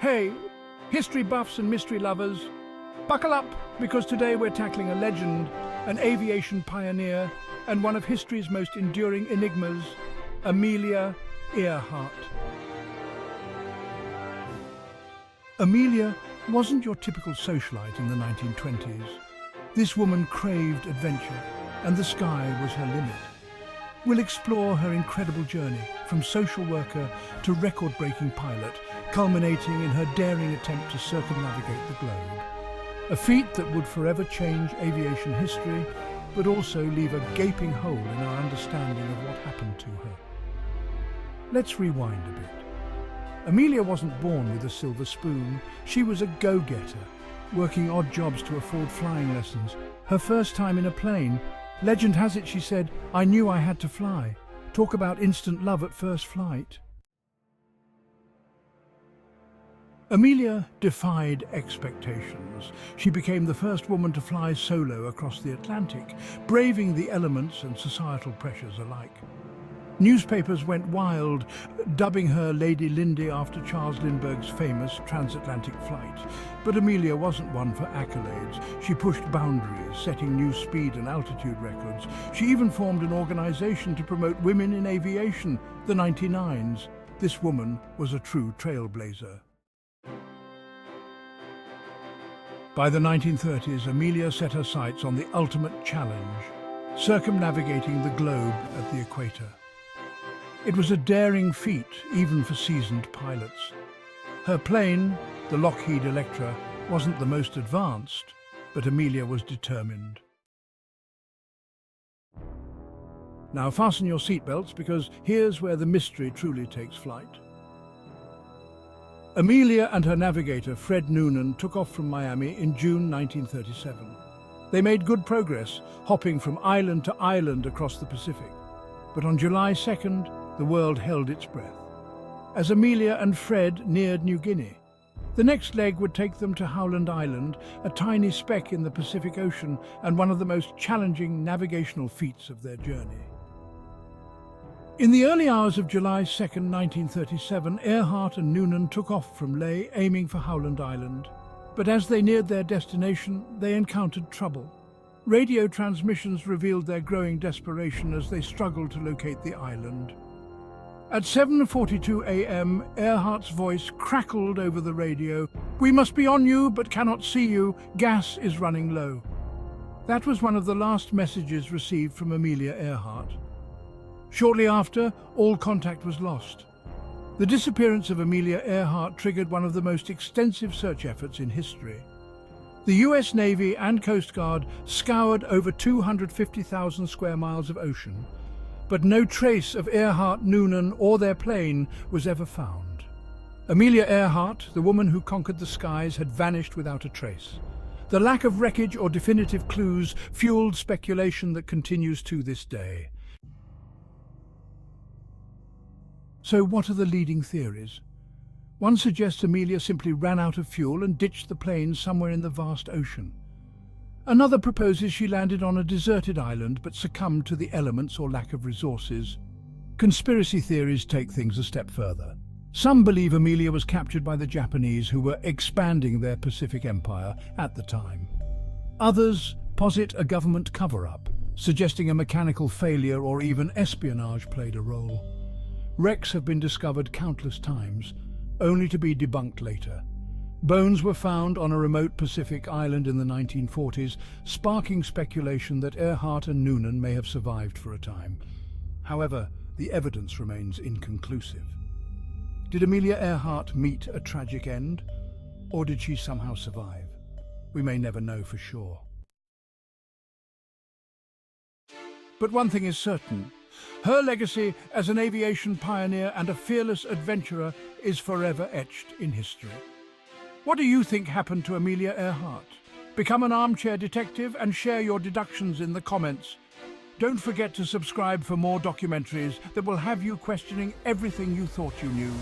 Hey, history buffs and mystery lovers, buckle up because today we're tackling a legend, an aviation pioneer, and one of history's most enduring enigmas, Amelia Earhart. Amelia wasn't your typical socialite in the 1920s. This woman craved adventure, and the sky was her limit. We'll explore her incredible journey from social worker to record-breaking pilot, culminating in her daring attempt to circumnavigate the globe. A feat that would forever change aviation history, but also leave a gaping hole in our understanding of what happened to her. Let's rewind a bit. Amelia wasn't born with a silver spoon. She was a go-getter, working odd jobs to afford flying lessons. Her first time in a plane, legend has it she said, "I knew I had to fly." Talk about instant love at first flight. Amelia defied expectations. She became the first woman to fly solo across the Atlantic, braving the elements and societal pressures alike. Newspapers went wild, dubbing her Lady Lindy after Charles Lindbergh's famous transatlantic flight. But Amelia wasn't one for accolades. She pushed boundaries, setting new speed and altitude records. She even formed an organization to promote women in aviation, the 99s. This woman was a true trailblazer. By the 1930s, Amelia set her sights on the ultimate challenge, circumnavigating the globe at the equator. It was a daring feat, even for seasoned pilots. Her plane, the Lockheed Electra, wasn't the most advanced, but Amelia was determined. Now fasten your seatbelts, because here's where the mystery truly takes flight. Amelia and her navigator, Fred Noonan, took off from Miami in June 1937. They made good progress, hopping from island to island across the Pacific. But on July 2nd, the world held its breath, as Amelia and Fred neared New Guinea. The next leg would take them to Howland Island, a tiny speck in the Pacific Ocean and one of the most challenging navigational feats of their journey. In the early hours of July 2nd, 1937, Earhart and Noonan took off from Leh, aiming for Howland Island. But as they neared their destination, they encountered trouble. Radio transmissions revealed their growing desperation as they struggled to locate the island. At 7:42 a.m., Earhart's voice crackled over the radio. "We must be on you, but cannot see you. Gas is running low." That was one of the last messages received from Amelia Earhart. Shortly after, all contact was lost. The disappearance of Amelia Earhart triggered one of the most extensive search efforts in history. The US Navy and Coast Guard scoured over 250,000 square miles of ocean, but no trace of Earhart, Noonan, or their plane was ever found. Amelia Earhart, the woman who conquered the skies, had vanished without a trace. The lack of wreckage or definitive clues fueled speculation that continues to this day. So what are the leading theories? One suggests Amelia simply ran out of fuel and ditched the plane somewhere in the vast ocean. Another proposes she landed on a deserted island but succumbed to the elements or lack of resources. Conspiracy theories take things a step further. Some believe Amelia was captured by the Japanese, who were expanding their Pacific empire at the time. Others posit a government cover-up, suggesting a mechanical failure or even espionage played a role. Wrecks have been discovered countless times, only to be debunked later. Bones were found on a remote Pacific island in the 1940s, sparking speculation that Earhart and Noonan may have survived for a time. However, the evidence remains inconclusive. Did Amelia Earhart meet a tragic end, or did she somehow survive? We may never know for sure. But one thing is certain. Her legacy as an aviation pioneer and a fearless adventurer is forever etched in history. What do you think happened to Amelia Earhart? Become an armchair detective and share your deductions in the comments. Don't forget to subscribe for more documentaries that will have you questioning everything you thought you knew.